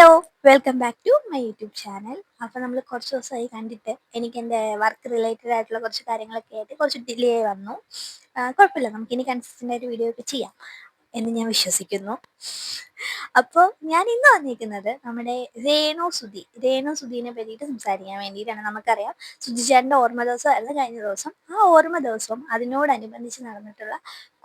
Hello, welcome back to my YouTube channel. അപ്പോൾ നമ്മൾ കുറച്ച് ദിവസമായി കണ്ടിട്ട് എനിക്ക് എൻ്റെ വർക്ക് റിലേറ്റഡ് ആയിട്ടുള്ള കുറച്ച് കാര്യങ്ങളൊക്കെ ആയിട്ട് കുറച്ച് ഡിലേ വന്നു. കുഴപ്പമില്ല, നമുക്കിനി കൺസിസ്റ്റൻ്റ് ആയിട്ട് വീഡിയോ ഒക്കെ ചെയ്യാം എന്ന് ഞാൻ വിശ്വസിക്കുന്നു. അപ്പോൾ ഞാൻ ഇന്ന് വന്നിരിക്കുന്നത് നമ്മുടെ രേണു സുധീനെ പറ്റിയിട്ട് സംസാരിക്കാൻ വേണ്ടിയിട്ടാണ്. നമുക്കറിയാം, സുധിചേട്ടൻ്റെ ഓർമ്മ ദിവസമായിരുന്നു കഴിഞ്ഞ ദിവസം. ആ ഓർമ്മ ദിവസവും അതിനോടനുബന്ധിച്ച് നടന്നിട്ടുള്ള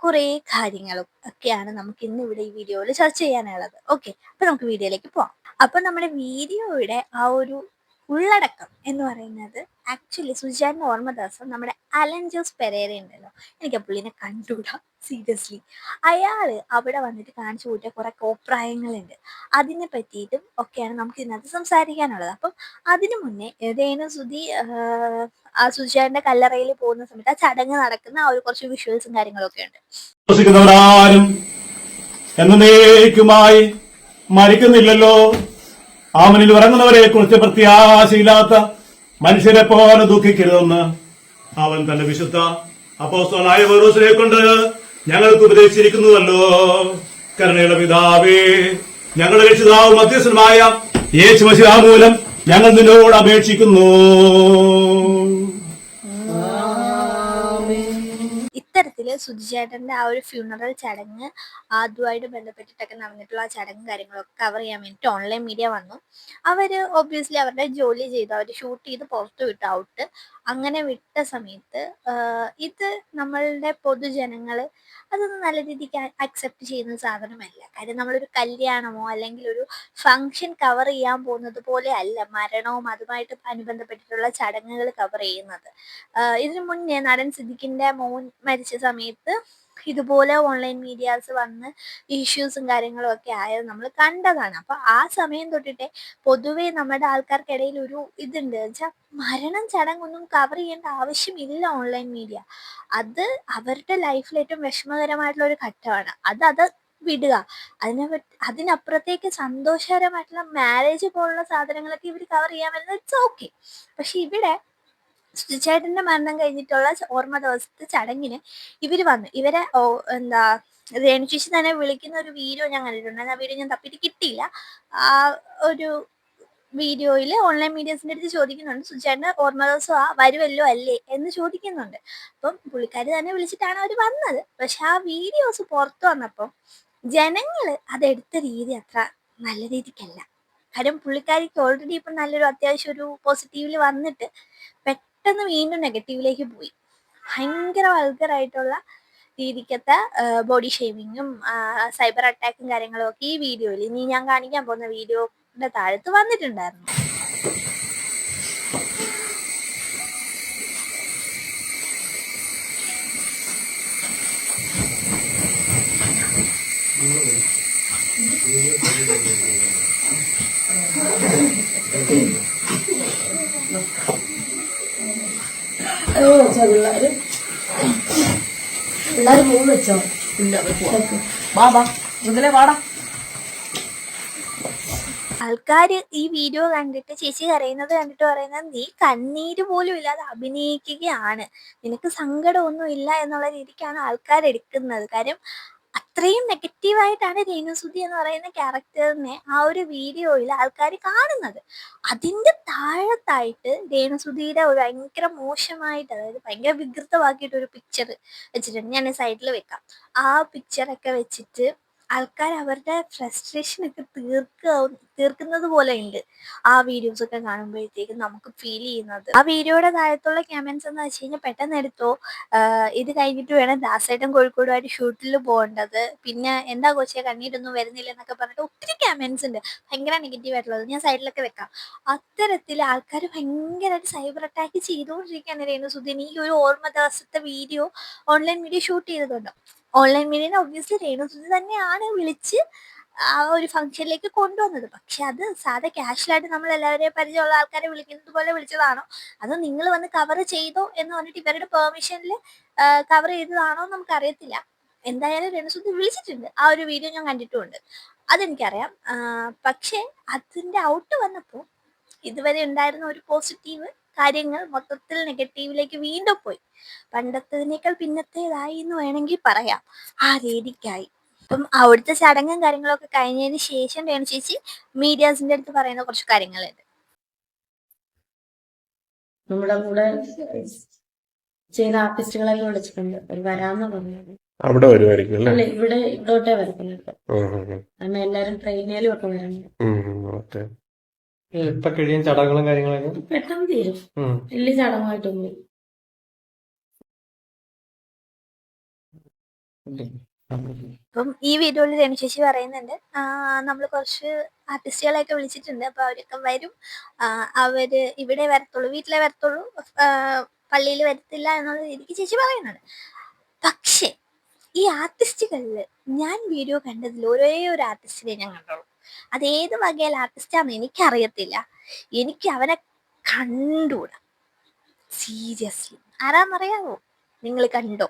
കുറേ കാര്യങ്ങളും ഒക്കെയാണ് നമുക്ക് ഇന്ന് ഇവിടെ ഈ വീഡിയോയിൽ ചർച്ച ചെയ്യാനുള്ളത്. ഓക്കെ, അപ്പോൾ നമുക്ക് വീഡിയോയിലേക്ക് പോവാം. അപ്പോൾ നമ്മുടെ വീഡിയോയുടെ ആ ഒരു ഉള്ളടക്കം എന്ന് പറയുന്നത് ആക്ച്വലി സുജാന്റെ ഓർമ്മ ദിവസം നമ്മുടെ അലൻ ജോസ് പെരേര ഉണ്ടല്ലോ, എനിക്ക് ആ പുള്ളിനെ കണ്ടുകൂടാ സീരിയസ്ലി. അയാൾ അവിടെ വന്നിട്ട് കാണിച്ചു കൂട്ടിയ കുറെ കോപ്രായങ്ങളുണ്ട്. അതിനെ പറ്റിയിട്ടും ഒക്കെയാണ് നമുക്ക് ഇതിനകത്ത് സംസാരിക്കാനുള്ളത്. അപ്പം അതിനു മുന്നേ രേണുസുധി ആ സുജാന്റെ കല്ലറയിൽ പോകുന്ന സമയത്ത് ആ ചടങ്ങ് നടക്കുന്ന ആ ഒരു കുറച്ച് വിഷ്വൽസും കാര്യങ്ങളൊക്കെ ഉണ്ട്. എന്നേക്കുമായി മരിക്കുന്നില്ലല്ലോ. അവനിൽ ഉറങ്ങുന്നവരെ കുറിച്ച് പ്രത്യാശയില്ലാത്ത മനുഷ്യരെ പോലെ ദുഃഖിക്കരുതെന്ന് അവൻ തന്റെ വിശുദ്ധ അപ്പോസ്തലനായ പൗലോസിനെ കൊണ്ട് ഞങ്ങൾക്ക് ഉപദേശിച്ചിരിക്കുന്നുവല്ലോ. കരുണയുള്ള പിതാവേ, ഞങ്ങളുടെ രക്ഷിതാവ് മധ്യസ്ഥനുമായ യേശു മശിഹാ മൂലം ഞങ്ങൾ നിന്നോട് അപേക്ഷിക്കുന്നു. ഇത്തരത്തിൽ സുധിചേട്ടൻ്റെ ആ ഒരു ഫ്യൂണറൽ ചടങ്ങ് അതുമായിട്ട് ബന്ധപ്പെട്ടിട്ടൊക്കെ നടന്നിട്ടുള്ള ആ ചടങ്ങും കാര്യങ്ങളൊക്കെ കവർ ചെയ്യാൻ വേണ്ടിയിട്ട് ഓൺലൈൻ മീഡിയ വന്നു. അവർ ഒബ്വിയസ്ലി അവരുടെ ജോലി ചെയ്തു, അവർ ഷൂട്ട് ചെയ്ത് പുറത്ത് വിട്ടു ഔട്ട്. അങ്ങനെ വിട്ട സമയത്ത് ഇത് നമ്മളുടെ പൊതുജനങ്ങൾ അതൊന്നും നല്ല രീതിക്ക് അക്സെപ്റ്റ് ചെയ്യുന്ന സാധനമല്ല. കാര്യം നമ്മളൊരു കല്യാണമോ അല്ലെങ്കിൽ ഒരു ഫങ്ഷൻ കവർ ചെയ്യാൻ പോകുന്നത് പോലെ അല്ല മരണവും അതുമായിട്ട് അനുബന്ധപ്പെട്ടിട്ടുള്ള ചടങ്ങുകൾ കവർ ചെയ്യുന്നത്. ഇതിനു മുന്നേ നടൻ സിദ്ദിഖിന്റെ മോൻ മരിച്ച സമയത്ത് ഇതുപോലെ ഓൺലൈൻ മീഡിയാസ് വന്ന് ഇഷ്യൂസും കാര്യങ്ങളും ഒക്കെ ആയത് നമ്മൾ കണ്ടതാണ്. അപ്പൊ ആ സമയം തൊട്ടിട്ടേ പൊതുവെ നമ്മുടെ ആൾക്കാർക്കിടയിൽ ഒരു ഇതുണ്ട് വെച്ചാൽ മരണം ചടങ്ങൊന്നും കവർ ചെയ്യേണ്ട ആവശ്യമില്ല ഓൺലൈൻ മീഡിയ. അത് അവരുടെ ലൈഫിൽ ഏറ്റവും വിഷമകരമായിട്ടുള്ള ഒരു ഘട്ടമാണ്. അത് വിടുക. അതിനപ്പുറത്തേക്ക് സന്തോഷകരമായിട്ടുള്ള മാരേജ് പോലുള്ള സാധനങ്ങളൊക്കെ ഇവർ കവർ ചെയ്യാൻ വരുന്നത് ഇറ്റ്സ് ഓക്കെ. പക്ഷെ ഇവിടെ സുധിചേട്ടന്റെ മരണം കഴിഞ്ഞിട്ടുള്ള ഓർമ്മ ദിവസത്തെ ചടങ്ങിന് ഇവര് വന്നു. ഇവരെ എന്താ രേണു ചേച്ചി തന്നെ വിളിക്കുന്ന ഒരു വീഡിയോ ഞാൻ കണ്ടിട്ടുണ്ട്. ആ വീഡിയോ ഞാൻ തപ്പിയിട്ട് കിട്ടിയില്ല. ആ ഒരു വീഡിയോയിൽ ഓൺലൈൻ മീഡിയസിന്റെ അടുത്ത് ചോദിക്കുന്നുണ്ട്, സുധിചേട്ടന്റെ ഓർമ്മ ദിവസം വരുമല്ലോ അല്ലേ എന്ന് ചോദിക്കുന്നുണ്ട്. അപ്പം പുള്ളിക്കാരി തന്നെ വിളിച്ചിട്ടാണ് അവർ വന്നത്. പക്ഷെ ആ വീഡിയോസ് പുറത്തു വന്നപ്പം ജനങ്ങൾ അതെടുത്ത രീതി അത്ര നല്ല രീതിക്കല്ല. കാര്യം പുള്ളിക്കാരിക്ക് ഓൾറെഡി ഇപ്പം നല്ലൊരു അത്യാവശ്യം ഒരു പോസിറ്റീവിൽ വന്നിട്ട് പെട്ടെന്ന് വീണ്ടും നെഗറ്റീവിലേക്ക് പോയി. ഭയങ്കര വൾഗറായിട്ടുള്ള രീതിക്കത്തെ ബോഡി ഷേമിങ്ങും സൈബർ അറ്റാക്കും കാര്യങ്ങളും ഒക്കെ ഈ വീഡിയോയിൽ ഇനി ഞാൻ കാണിക്കാൻ പോകുന്ന വീഡിയോയുടെ താഴത്ത് വന്നിട്ടുണ്ടായിരുന്നു. പിള്ളേര് മൂന്ന് വെച്ചോ? ആൾക്കാർ ഈ വീഡിയോ കണ്ടിട്ട് ചേച്ചി കരയുന്നത് കണ്ടിട്ട് പറയുന്നത് നീ കണ്ണീര് പോലും ഇല്ലാതെ അഭിനയിക്കുകയാണ്, നിനക്ക് സങ്കടമൊന്നും ഇല്ല എന്നുള്ള രീതിക്കാണ് ആൾക്കാർ എടുക്കുന്നത്. കാര്യം അത്രയും നെഗറ്റീവായിട്ടാണ് രേണുസുധി എന്ന് പറയുന്ന ക്യാരക്ടറിനെ ആ ഒരു വീഡിയോയിൽ ആൾക്കാർ കാണുന്നത്. അതിൻ്റെ താഴത്തായിട്ട് രേണുസുധിയുടെ ഒരു ഭയങ്കര മോശമായിട്ട്, അതായത് ഭയങ്കര വികൃതമാക്കിയിട്ട് ഒരു പിക്ചർ വെച്ചിട്ടുണ്ട്. ഞാൻ സൈഡിൽ വെക്കാം. ആ പിക്ചറൊക്കെ വെച്ചിട്ട് ആൾക്കാർ അവരുടെ ഫ്രസ്ട്രേഷനൊക്കെ തീർക്കുന്നത് പോലെ ഉണ്ട് ആ വീഡിയോസ് ഒക്കെ കാണുമ്പോഴത്തേക്കും നമുക്ക് ഫീൽ ചെയ്യുന്നത്. ആ വീഡിയോയുടെ താഴത്തുള്ള കമന്റ്സ് എന്ന് വെച്ച് കഴിഞ്ഞാൽ പെട്ടെന്ന് എടുത്തോ, ഇത് കഴിഞ്ഞിട്ട് വേണം ദാസേട്ടൻ കോഴിക്കോടുമായിട്ട് ഷൂട്ടിൽ പോകേണ്ടത്, പിന്നെ എന്താ കൊച്ചിയെ കണ്ണീരൊന്നും വരുന്നില്ല എന്നൊക്കെ പറഞ്ഞിട്ട് ഒത്തിരി കമന്റ്സ് ഉണ്ട് ഭയങ്കര നെഗറ്റീവ് ആയിട്ടുള്ളത്. ഞാൻ സൈഡിലൊക്കെ വെക്കാം. അത്തരത്തിൽ ആൾക്കാർ ഭയങ്കരമായിട്ട് സൈബർ അറ്റാക്ക് ചെയ്തുകൊണ്ടിരിക്കുകയാണ് രേണുസുധിനെ. ഈ ഒരു ഓർമ്മ ദിവസത്തെ വീഡിയോ ഓൺലൈൻ മീഡിയ ഷൂട്ട് ചെയ്തതുകൊണ്ട് ഓൺലൈൻ മീഡിയനെ ഒബ്വിയസ്ലി രേണുസുധി തന്നെയാണ് വിളിച്ച് ആ ഒരു ഫംഗ്ഷനിലേക്ക് കൊണ്ടുവന്നത്. പക്ഷെ അത് സാധാ ക്യാഷ്വലായിട്ട് നമ്മൾ എല്ലാവരെയും പരിചയമുള്ള ആൾക്കാരെ വിളിക്കുന്നത് പോലെ വിളിച്ചതാണോ അതോ നിങ്ങൾ വന്ന് കവർ ചെയ്തോ എന്ന് പറഞ്ഞിട്ട് ഇവരുടെ പെർമിഷനിൽ കവർ ചെയ്തതാണോ എന്ന് നമുക്കറിയത്തില്ല. എന്തായാലും രേണുസുധി വിളിച്ചിട്ടുണ്ട്. ആ ഒരു വീഡിയോ ഞാൻ കണ്ടിട്ടുമുണ്ട്, അതെനിക്കറിയാം. പക്ഷെ അതിൻ്റെ ഔട്ട് വന്നപ്പോൾ ഇതുവരെ ഉണ്ടായിരുന്ന ഒരു പോസിറ്റീവ് കാര്യങ്ങൾ മൊത്തത്തിൽ നെഗറ്റീവിലേക്ക് വീണ്ടും പോയി. പണ്ടത്തതിനേക്കാൾ പിന്നത്തേതായി എന്ന് വേണമെങ്കിൽ പറയാം. ആ രീതിക്കായി. അപ്പം അവിടുത്തെ ചടങ്ങും കാര്യങ്ങളൊക്കെ കഴിഞ്ഞതിന് ശേഷം രേണു ചേച്ചി മീഡിയാസിന്റെ അടുത്ത് പറയുന്ന കുറച്ച് കാര്യങ്ങളുണ്ട്. നമ്മുടെ കൂടെ ചെയ്ത ആർട്ടിസ്റ്റുകളെല്ലാം വിളിച്ചിട്ടുണ്ട്. അവർ വരാമെന്ന് പറഞ്ഞത്. അവിടെ വരുമായിരിക്കും അല്ലേ? അല്ല, ഇവിടോട്ടേ വരുന്നുണ്ട്. ഉം, ഉം, ഉം. കാരണം എല്ലാരും ട്രെയിനിലും ഒക്കെ വരുന്നുണ്ട്. ഓക്കെ. ഇപ്പൊ കഴിയും ചടങ്ങുകളും കാര്യങ്ങളൊക്കെ പെട്ടെന്ന് തീരും. ഉം. വലിയ ചടങ്ങായിട്ടൊന്നും. അപ്പം ഈ വീഡിയോയിൽ രേണു ചേച്ചി പറയുന്നുണ്ട് നമ്മൾ കുറച്ച് ആർട്ടിസ്റ്റുകളെയൊക്കെ വിളിച്ചിട്ടുണ്ട്, അപ്പൊ അവരൊക്കെ വരും, അവര് ഇവിടെ വരത്തുള്ളൂ, വീട്ടിലെ വരത്തുള്ളൂ, പള്ളിയിൽ വരത്തില്ല എന്നുള്ള രീതിക്ക് ചേച്ചി പറയുന്നുണ്ട്. പക്ഷേ ഈ ആർട്ടിസ്റ്റുകളിൽ ഞാൻ വീഡിയോ കണ്ടതിൽ ഒരേ ഒരു ആർട്ടിസ്റ്റിനെ ഞാൻ കണ്ടുള്ളൂ. അതേത് വകയിൽ ആർട്ടിസ്റ്റാന്ന് എനിക്കറിയത്തില്ല, എനിക്ക് അവനെ കണ്ടൂടാ. സീരിയസ്ലി ആരാന്നറിയാവോ? നിങ്ങൾ കണ്ടോ?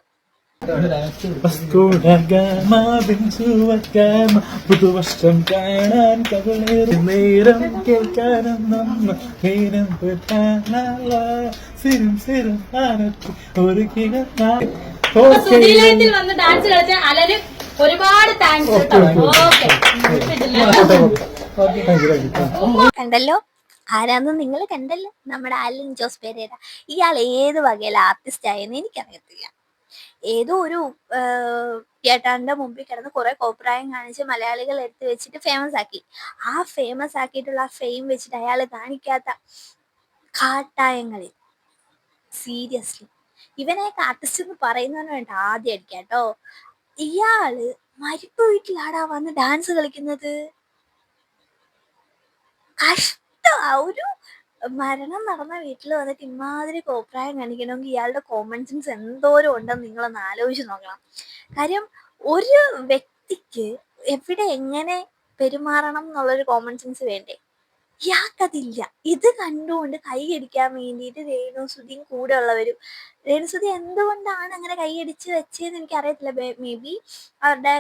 പുതുവർഷം കാണാൻ കവളേറി നേരം കേൾക്കാനും സുധീലയത്തിൽ വന്ന് ഡാൻസ് കളിച്ച അലന് ഒരുപാട് താങ്ക്സ്. കണ്ടല്ലോ, ആരാന്ന് നിങ്ങൾ കണ്ടല്ലോ, നമ്മുടെ അലൻ ജോസ് പെരേര. ഇയാൾ ഏത് വകയിലെ ആർട്ടിസ്റ്റ് ആയെന്ന് എനിക്കറിയത്തില്ല. ഏതോ ഒരു തിയേറ്ററിന്റെ മുമ്പിൽ കിടന്ന് കുറെ കോപ്രായം കാണിച്ച് മലയാളികൾ എടുത്ത് വെച്ചിട്ട് ഫേമസ് ആക്കി. ആ ഫേമസ് ആക്കിയിട്ടുള്ള ആ ഫെയിം വെച്ചിട്ട് അയാൾ കാണിക്കാത്ത കാട്ടായങ്ങളിൽ സീരിയസ്ലി ഇവനെയൊക്കെ ആർട്ടിസ്റ്റ് എന്ന് പറയുന്നതിന് വേണ്ട ആദ്യം അടിക്കാട്ടോ. ഇയാള് മരിപ്പ് വീട്ടിലാടാ വന്ന് ഡാൻസ് കളിക്കുന്നത്. കഷ്ടം. ഒരു മരണം നടന്ന വീട്ടിൽ വന്നിട്ട് ഇമാതിരി കോപ്രായം കാണിക്കണമെങ്കിൽ ഇയാളുടെ കോമൺ സെൻസ് എന്തോരം ഉണ്ടെന്ന് നിങ്ങളൊന്ന് ആലോചിച്ച് നോക്കണം. കാര്യം ഒരു വ്യക്തിക്ക് എവിടെ എങ്ങനെ പെരുമാറണം എന്നുള്ളൊരു കോമൺ സെൻസ് വേണ്ടേ? ഇയാൾക്കതില്ല. ഇത് കണ്ടുകൊണ്ട് കൈയടിക്കാൻ വേണ്ടിയിട്ട് രേണുസുധിയും കൂടെ ഉള്ളവരും. രേണുസുധി എന്തുകൊണ്ടാണ് അങ്ങനെ കൈയടിച്ച് വെച്ചതെന്ന് എനിക്കറിയത്തില്ല. മേ ബി അവരുടെ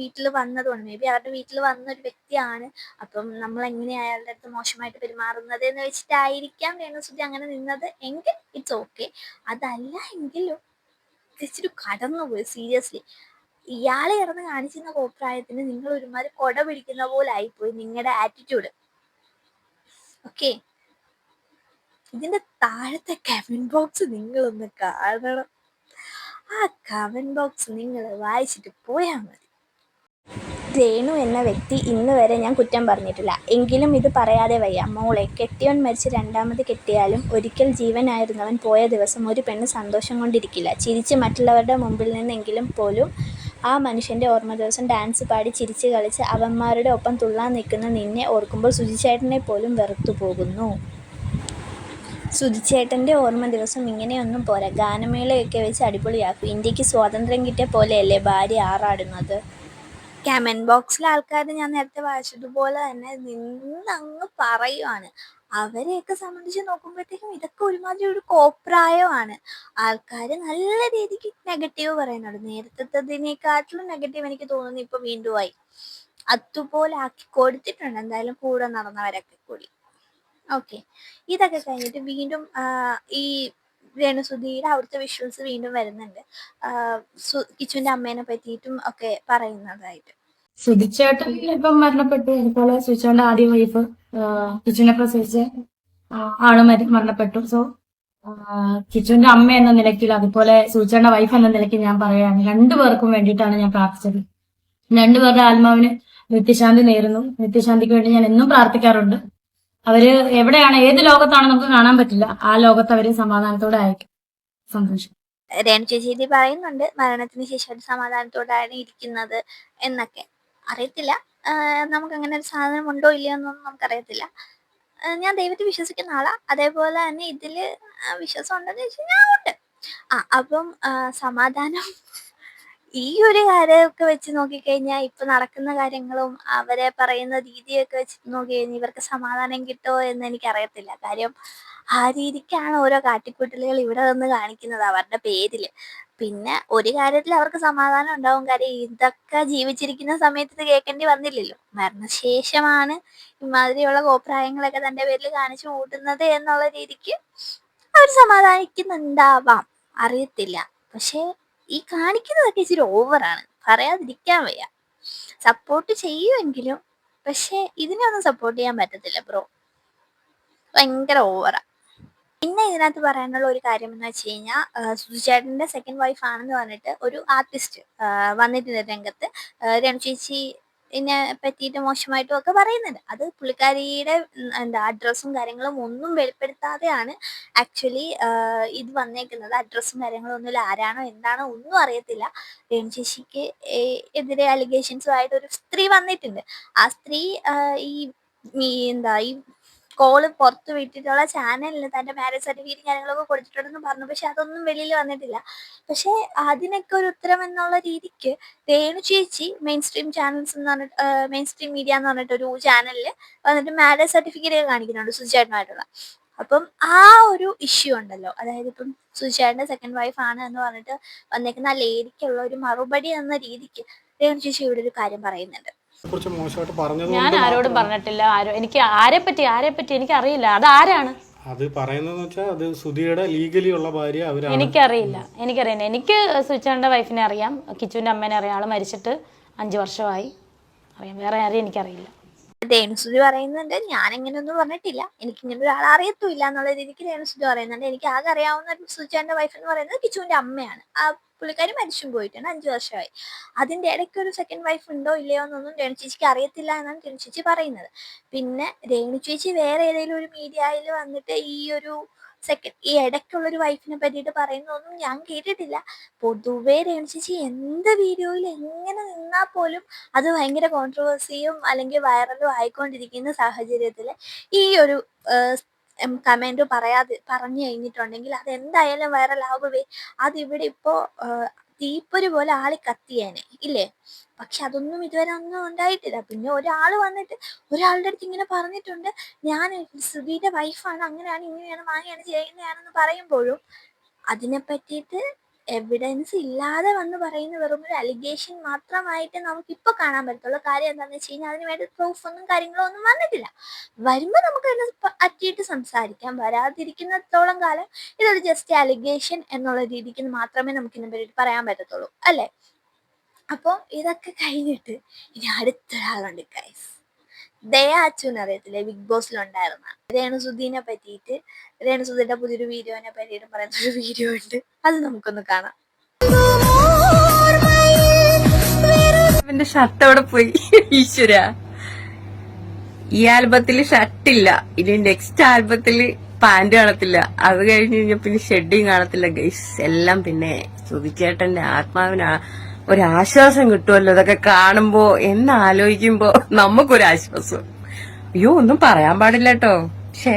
വീട്ടിൽ വന്നതുകൊണ്ട്, മേ ബി അവരുടെ വീട്ടിൽ വന്ന ഒരു വ്യക്തിയാണ്, അപ്പം നമ്മൾ എങ്ങനെയാണ് അയാളുടെ അടുത്ത് മോശമായിട്ട് പെരുമാറുന്നത് എന്ന് വെച്ചിട്ടായിരിക്കാം രേണുസുധി അങ്ങനെ നിന്നത് എങ്കിൽ ഇറ്റ്സ് ഓക്കെ. അതല്ല എങ്കിലും ഇച്ചിരി കടന്നുപോയി സീരിയസ്ലി. ഇയാളെ കിടന്ന് കാണിച്ചിരുന്ന കോപ്രായത്തിന് നിങ്ങൾ ഒരുമാതിരി കൊട പിടിക്കുന്ന പോലെ ആയിപ്പോയി നിങ്ങളുടെ ആറ്റിറ്റ്യൂഡ്. ഓക്കെ, ഇതിന്റെ താഴത്തെ കമന്റ് ബോക്സ് നിങ്ങളൊന്ന് കാണണം. ആ കമന്റ് ബോക്സ് നിങ്ങൾ വായിച്ചിട്ട് പോയാൽ മതി. രേണു എന്ന വ്യക്തി ഇന്ന് വരെ ഞാൻ കുറ്റം പറഞ്ഞിട്ടില്ല, എങ്കിലും ഇത് പറയാതെ വയ്യ. മോളെ, കെട്ടിയവൻ മരിച്ച് രണ്ടാമത് കെട്ടിയാലും ഒരിക്കൽ ജീവനായിരുന്നവൻ പോയ ദിവസം ഒരു പെണ്ണ് സന്തോഷം കൊണ്ടിരിക്കില്ല. ചിരിച്ച് മറ്റുള്ളവരുടെ മുമ്പിൽ നിന്നെങ്കിലും പോലും ആ മനുഷ്യൻ്റെ ഓർമ്മ ദിവസം ഡാൻസ് പാടി ചിരിച്ച് കളിച്ച് അവന്മാരുടെ ഒപ്പം തുള്ളാൻ നിൽക്കുന്ന നിന്നെ ഓർക്കുമ്പോൾ സുധിച്ചേട്ടനെ പോലും വെറുത്തു പോകുന്നു. സുധിച്ചേട്ടൻ്റെ ഓർമ്മ ദിവസം ഇങ്ങനെയൊന്നും പോരാ, ഗാനമേളയൊക്കെ വെച്ച് അടിപൊളിയാക്കും. ഇന്ത്യക്ക് സ്വാതന്ത്ര്യം കിട്ടിയ പോലെയല്ലേ ഭാര്യ ആറാടുന്നത്. കമന്റ് ബോക്സിലെ ആൾക്കാർ ഞാൻ നേരത്തെ വായിച്ചതുപോലെ തന്നെ നിന്നങ്ങ് പറയുവാണ്. അവരെയൊക്കെ സംബന്ധിച്ച് നോക്കുമ്പോഴത്തേക്കും ഇതൊക്കെ ഒരുമാതിരി ഒരു കോപ്രായമാണ്. ആൾക്കാർ നല്ല രീതിക്ക് നെഗറ്റീവ് പറയുന്നുണ്ട്. നേരത്തേതിനെക്കാട്ടിലും നെഗറ്റീവ് എനിക്ക് തോന്നുന്നു ഇപ്പൊ വീണ്ടും ആയി. അതുപോലെ ആക്കി കൊടുത്തിട്ടുണ്ട് എന്തായാലും കൂടെ നടന്നവരൊക്കെ കൂടി. ഓക്കെ, ഇതൊക്കെ കഴിഞ്ഞിട്ട് വീണ്ടും ഈ രേണുസുധിയുടെ അവിടുത്തെ വിഷ്വൽസ് വീണ്ടും വരുന്നുണ്ട്. കിച്ചുവിന്റെ അമ്മേനെ പറ്റിയിട്ടും ഒക്കെ പറയുന്നതായിട്ട്. സുധിച്ചേട്ടൻ ഇപ്പം മരണപ്പെട്ടു. അതുപോലെ സുധിച്ചേട്ടന്റെ ആദ്യ വൈഫ് കിച്ചുവിനെ പ്രസവിച്ച ആള് മരണപ്പെട്ടു. സോ കിച്ചുവിന്റെ അമ്മ എന്ന നിലയ്ക്ക്, അതുപോലെ സുധിച്ചേട്ടന്റെ വൈഫ് എന്ന നിലയ്ക്ക് ഞാൻ പറയുകയാണ്, രണ്ടുപേർക്കും വേണ്ടിയിട്ടാണ് ഞാൻ പ്രാർത്ഥിച്ചത്. രണ്ടുപേരുടെ ആത്മാവിന് നിത്യശാന്തി നേരുന്നു. നിത്യശാന്തിക്ക് വേണ്ടി ഞാൻ എന്നും പ്രാർത്ഥിക്കാറുണ്ട്. അവര് എവിടെയാണ്, ഏത് ലോകത്താണ് നമുക്ക് കാണാൻ പറ്റില്ല, ആ ലോകത്ത് അവര് സമാധാനത്തോടെ ആയിരിക്കും. സന്തോഷം. രേണു ചേച്ചി പറയുന്നുണ്ട് മരണത്തിന് ശേഷം സമാധാനത്തോടെയാണ് ഇരിക്കുന്നത് എന്നൊക്കെ. അറിയത്തില്ല, നമുക്ക് അങ്ങനെ ഒരു സാധനം ഉണ്ടോ ഇല്ലയോ എന്നൊന്നും നമുക്കറിയത്തില്ല. ഞാൻ ദൈവത്തെ വിശ്വസിക്കുന്ന ആളാ, അതേപോലെ തന്നെ ഇതില് വിശ്വാസം ഉണ്ടെന്ന് വെച്ച് കഴിഞ്ഞാൽ ഉണ്ട്. അപ്പം സമാധാനം ഈ ഒരു കാര്യമൊക്കെ വെച്ച് നോക്കിക്കഴിഞ്ഞാൽ ഇപ്പൊ നടക്കുന്ന കാര്യങ്ങളും അവരെ പറയുന്ന രീതിയൊക്കെ വെച്ച് നോക്കി കഴിഞ്ഞാൽ ഇവർക്ക് സമാധാനം കിട്ടുമോ എന്ന് എനിക്കറിയത്തില്ല. കാര്യം ആ രീതിക്കാണ് ഓരോ കാട്ടിക്കൂട്ടലുകൾ ഇവിടെ നിന്ന് കാണിക്കുന്നത് അവരുടെ പേരില്. പിന്നെ ഒരു കാര്യത്തിൽ അവർക്ക് സമാധാനം ഉണ്ടാവും, കാര്യം ഇതൊക്കെ ജീവിച്ചിരിക്കുന്ന സമയത്ത് ഇത് കേൾക്കേണ്ടി വന്നില്ലല്ലോ. മരണശേഷമാണ് ഇമാതിരിയുള്ള കോപ്രായങ്ങളൊക്കെ തന്റെ പേരിൽ കാണിച്ചു കൂട്ടുന്നത് എന്നുള്ള രീതിക്ക് അവർ സമാധാനിക്കുന്നുണ്ടാവാം, അറിയത്തില്ല. പക്ഷെ ഈ കാണിക്കുന്നതൊക്കെ ഇച്ചിരി ഓവറാണ്. പറയാതിരിക്കാൻ വയ്യ. സപ്പോർട്ട് ചെയ്യുമെങ്കിലും പക്ഷെ ഇതിനെ ഒന്നും സപ്പോർട്ട് ചെയ്യാൻ പറ്റത്തില്ല ബ്രോ. ഭയങ്കര ഓവറാ. പിന്നെ ഇതിനകത്ത് പറയാനുള്ള ഒരു കാര്യം എന്ന് വെച്ച് കഴിഞ്ഞാൽ സുധിച്ചേട്ടൻ്റെ സെക്കൻഡ് വൈഫ് ആണെന്ന് പറഞ്ഞിട്ട് ഒരു ആർട്ടിസ്റ്റ് വന്നിട്ടുണ്ട് രംഗത്ത്. രേണു ചേച്ചിനെ പറ്റിയിട്ട് മോശമായിട്ടും ഒക്കെ പറയുന്നുണ്ട്. അത് പുള്ളിക്കാരിയുടെ എന്താ അഡ്രസ്സും കാര്യങ്ങളും ഒന്നും വെളിപ്പെടുത്താതെയാണ് ആക്ച്വലി ഇത് വന്നേക്കുന്നത്. അഡ്രസ്സും കാര്യങ്ങളും ഒന്നുമില്ല, ആരാണോ എന്താണോ ഒന്നും അറിയത്തില്ല. രേണു ചേച്ചിക്ക് എതിരെ അലിഗേഷൻസുമായിട്ട് ഒരു സ്ത്രീ വന്നിട്ടുണ്ട്. ആ സ്ത്രീ ഈ എന്താ ഈ കോള് പുറത്ത് വിട്ടിട്ടുള്ള ചാനലിന് തന്റെ മാരേജ് സർട്ടിഫിക്കറ്റും കാര്യങ്ങളൊക്കെ കൊടുത്തിട്ടുണ്ടെന്ന് പറഞ്ഞു. പക്ഷെ അതൊന്നും വെളിയിൽ വന്നിട്ടില്ല. പക്ഷെ അതിനൊക്കെ ഒരു ഉത്തരം എന്നുള്ള രീതിക്ക് രേണു ചേച്ചി മെയിൻ സ്ട്രീം ചാനൽസ് എന്ന് പറഞ്ഞിട്ട് മെയിൻ സ്ട്രീം മീഡിയ എന്ന് പറഞ്ഞിട്ട് ഒരു ചാനലിൽ വന്നിട്ട് മാരേജ് സർട്ടിഫിക്കറ്റ് ഒക്കെ കാണിക്കുന്നുണ്ട് സുധിച്ചേട്ടനായിട്ടുള്ള. അപ്പം ആ ഒരു ഇഷ്യൂ ഉണ്ടല്ലോ, അതായത് ഇപ്പം സുധിച്ചേട്ടന്റെ സെക്കൻഡ് വൈഫ് ആണ് എന്ന് പറഞ്ഞിട്ട് വന്നേക്കുന്ന ആ ലേഡിക്കുള്ള ഒരു മറുപടി എന്ന രീതിക്ക് രേണു ചേച്ചി ഇവിടെ ഒരു കാര്യം പറയുന്നുണ്ട്. കുറിച്ച് മോശമായിട്ട് പറഞ്ഞത് ഞാൻ ആരോടും പറഞ്ഞിട്ടില്ല. എനിക്ക് ആരെപ്പറ്റി എനിക്ക് അറിയില്ല. അത് ആരാണ് അത് പറയുന്നതെന്ന് വെച്ചാൽ അത് സുധിയുടെ ലീഗലി ഉള്ള ഭാര്യ അവരാണ്. എനിക്കറിയില്ല. എനിക്ക് സുധിച്ചേട്ടൻ്റെ വൈഫിനെ അറിയാം, കിച്ചുവിൻ്റെ അമ്മേനെ അറിയാം. ആള് മരിച്ചിട്ട് 5 വർഷമായി അറിയാം. വേറെ ആരെയും എനിക്കറിയില്ല. രേണുസുതി പറയുന്നുണ്ട് ഞാൻ ഇങ്ങനെയൊന്നും പറഞ്ഞിട്ടില്ല, എനിക്കിങ്ങനെ ഒരാളെ അറിയത്തുമില്ല എന്നുള്ള രീതിക്ക് രേണുസുതി പറയുന്നുണ്ട്. എനിക്ക് ആകെ അറിയാവുന്ന സുചാന്റെ വൈഫ് എന്ന് പറയുന്നത് കിച്ചുവിന്റെ അമ്മയാണ്. ആ പുള്ളിക്കാരി മരിച്ചും പോയിട്ടാണ് 5 വർഷമായി. അതിന്റെ ഇടയ്ക്ക് ഒരു സെക്കൻഡ് വൈഫ് ഉണ്ടോ ഇല്ലയോ എന്നൊന്നും രേണു ചേച്ചിക്ക് അറിയത്തില്ല എന്നാണ് രേണു ചേച്ചി പറയുന്നത്. പിന്നെ രേണു ചേച്ചി വേറെ ഏതെങ്കിലും ഒരു മീഡിയയിൽ വന്നിട്ട് ഈ ഇടയ്ക്കുള്ളൊരു വൈഫിനെ പറ്റിയിട്ട് പറയുന്നതൊന്നും ഞാൻ കേട്ടിട്ടില്ല. പൊതുവേ രേണു ചേച്ചി എന്ത് വീഡിയോയിൽ എങ്ങനെ നിന്നാൽ പോലും അത് ഭയങ്കര കോൺട്രവേഴ്സിയും അല്ലെങ്കിൽ വൈറലും ആയിക്കൊണ്ടിരിക്കുന്ന സാഹചര്യത്തിൽ ഈ ഒരു കമന്റ് പറഞ്ഞു കഴിഞ്ഞിട്ടുണ്ടെങ്കിൽ അത് എന്തായാലും വൈറലാകുവേ. അതിവിടെ ഇപ്പോൾ തീപ്പൊരി പോലെ ആളി കത്തിയേനെ ഇല്ലേ. പക്ഷെ അതൊന്നും ഇതുവരെ ഒന്നും ഉണ്ടായിട്ടില്ല. പിന്നെ ഒരാൾ വന്നിട്ട് ഒരാളുടെ അടുത്ത് ഇങ്ങനെ പറഞ്ഞിട്ടുണ്ട്, ഞാൻ സുധീന്റെ വൈഫാണ്, അങ്ങനെയാണ് ഇങ്ങനെയാണ് വാങ്ങിയാണ് ചെയ്യുന്നതാണെന്ന് പറയുമ്പോഴും അതിനെ പറ്റിയിട്ട് എവിഡൻസ് ഇല്ലാതെ വന്ന് പറയുന്ന വെറും ഒരു അലിഗേഷൻ മാത്രമായിട്ട് നമുക്കിപ്പോ കാണാൻ പറ്റത്തുള്ള കാര്യം എന്താണെന്ന് വെച്ച് കഴിഞ്ഞാൽ അതിന് വേണ്ടി പ്രൂഫൊന്നും കാര്യങ്ങളോ ഒന്നും വന്നിട്ടില്ല. വരുമ്പോൾ നമുക്ക് അതിനെ പറ്റിയിട്ട് സംസാരിക്കാം. വരാതിരിക്കുന്നിടത്തോളം കാലം ഇതൊരു ജസ്റ്റ് അലിഗേഷൻ എന്നുള്ള രീതിക്ക് മാത്രമേ നമുക്ക് ഇതിനെ പറ്റിയിട്ട് പറയാൻ പറ്റത്തുള്ളൂ അല്ലേ. അപ്പോൾ ഇതൊക്കെ കഴിഞ്ഞിട്ട് ഇനി അടുത്തൊരാളുണ്ട് ഗൈസ്. ദയ അച്ചുവിനെ അറിയത്തില്ലേ, ബിഗ് ബോസിലുണ്ടായിരുന്ന രേണുസുധീനെ പറ്റിയിട്ട്, രേണുസുധീന്റെ പുതിയൊരു വീഡിയോനെ പറ്റിയിട്ട് പറയുന്ന ഒരു വീഡിയോ ഉണ്ട്. അത് നമുക്കൊന്ന് കാണാം. എന്റെ ഷർട്ട് അവിടെ പോയി ഈശ്വര. ഈ ആൽബത്തില് ഷർട്ടില്ല, ഇനി നെക്സ്റ്റ് ആൽബത്തില് പാന്റ് കാണത്തില്ല, അത് കഴിഞ്ഞ് കഴിഞ്ഞാൽ പിന്നെ ഷെഡിങ് കാണത്തില്ല ഗൈസ്. എല്ലാം പിന്നെ സുധിച്ചേട്ടന്റെ ആത്മാവിന് ഒരാശ്വാസം കിട്ടുമല്ലോ ഇതൊക്കെ കാണുമ്പോ എന്നാലോചിക്കുമ്പോ നമുക്കൊരാശ്വാസം. അയ്യോ ഒന്നും പറയാൻ പാടില്ല കേട്ടോ. ഷേ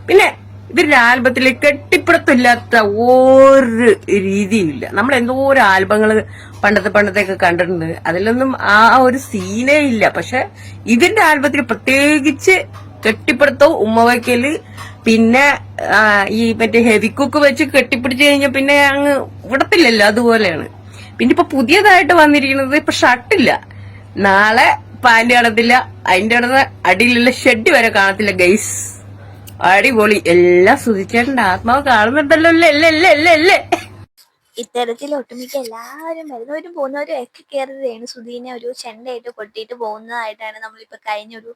പിന്നെ ഇവരുടെ ആൽബത്തില് കെട്ടിപ്പിടുത്തില്ലാത്ത ഒരു രീതിയില്ല. നമ്മൾ എന്തോരം ആൽബങ്ങള് പണ്ടത്തെയൊക്കെ കണ്ടിട്ടുണ്ട്, അതിലൊന്നും ആ ഒരു സീനേ ഇല്ല. പക്ഷെ ഇതിന്റെ ആൽബത്തിൽ പ്രത്യേകിച്ച് കെട്ടിപ്പിടുത്തവും ഉമ്മവയ്ക്കല്, പിന്നെ ഈ മറ്റേ ഹെവിക്കുക്ക് വെച്ച് കെട്ടിപ്പിടിച്ചു കഴിഞ്ഞാൽ പിന്നെ അങ്ങ് വിടത്തില്ലല്ലോ, അതുപോലെയാണ്. പിന്നെ ഇപ്പൊ പുതിയതായിട്ട് വന്നിരിക്കുന്നത് ഇപ്പൊ ഷർട്ടില്ല, നാളെ പാന്റ് കാണത്തില്ല, അതിന്റെ അടുത്ത് അടിയിലുള്ള ഷെഡ് വരെ കാണത്തില്ല ഗൈസ്. അടിപൊളി. എല്ലാം സുധിച്ചേട്ടന്റെ ആത്മാവ് കാണുന്നുണ്ടല്ലോ അല്ലേ. ഇത്തരത്തിൽ ഒട്ടുമിക്ക എല്ലാവരും വരുന്നവരും പോകുന്നവരും ഒക്കെ കയറി രേണുസുധീനെ ഒരു ചെണ്ടയായിട്ട് കൊട്ടിയിട്ട് പോകുന്നതായിട്ടാണ് നമ്മളിപ്പോ കഴിഞ്ഞൊരു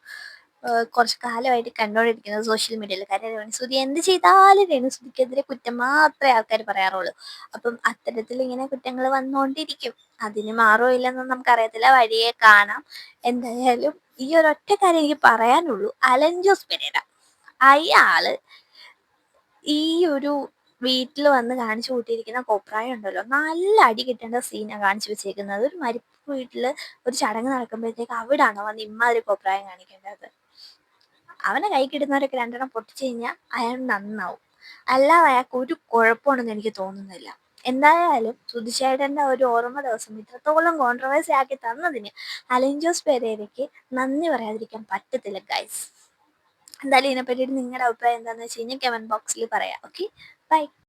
കുറച്ച് കാലമായിട്ട് കണ്ടുകൊണ്ടിരിക്കുന്നത് സോഷ്യൽ മീഡിയയിൽ. കാര്യം രേണുസുധി എന്ത് ചെയ്താലും രേണുസുധിക്കെതിരെ കുറ്റം മാത്രമേ ആൾക്കാർ പറയാറുള്ളൂ. അപ്പം അത്തരത്തിൽ ഇങ്ങനെ കുറ്റങ്ങൾ വന്നുകൊണ്ടിരിക്കും. അതിന് മാറോ ഇല്ലെന്നൊന്നും നമുക്കറിയത്തില്ല, വഴിയെ കാണാം. എന്തായാലും ഈ ഒരൊറ്റ കാര്യം എനിക്ക് പറയാനുള്ളൂ, അലൻ ജോസ് പെരേര അയാള് ഈ ഒരു വീട്ടിൽ വന്ന് കാണിച്ചു കൂട്ടിയിരിക്കുന്ന കോപ്രായം ഉണ്ടല്ലോ, നല്ല അടി കിട്ടേണ്ട സീനാണ് കാണിച്ചു വെച്ചേക്കുന്നത്. ഒരു മരിപ്പ് വീട്ടില് ഒരു ചടങ്ങ് നടക്കുമ്പോഴത്തേക്ക് അവിടാണോ വന്ന് ഇമ്മാതിരി കോപ്രായം കാണിക്കേണ്ടത്. അവനെ കൈ കിട്ടുന്നവരൊക്കെ 2 പൊട്ടിച്ചു കഴിഞ്ഞാൽ അയാൾ നന്നാവും, അല്ലാതെ അയാൾക്ക് ഒരു കുഴപ്പമാണെന്ന് എനിക്ക് തോന്നുന്നില്ല. എന്തായാലും സുധിച്ചേട്ടന്റെ ഒരു ഓർമ്മ ദിവസം ഇത്രത്തോളം കോൺട്രവേഴ്സി ആക്കി തന്നതിന് അലൻ ജോസ് പെരേരയ്ക്ക് നന്ദി പറയാതിരിക്കാൻ പറ്റത്തില്ല ഗൈസ്. എന്തായാലും ഇതിനെ പറ്റിയിട്ട് നിങ്ങളുടെ അഭിപ്രായം എന്താണെന്ന് വെച്ച് കഴിഞ്ഞാൽ കമന്റ് ബോക്സിൽ പറയാം. Okay, by.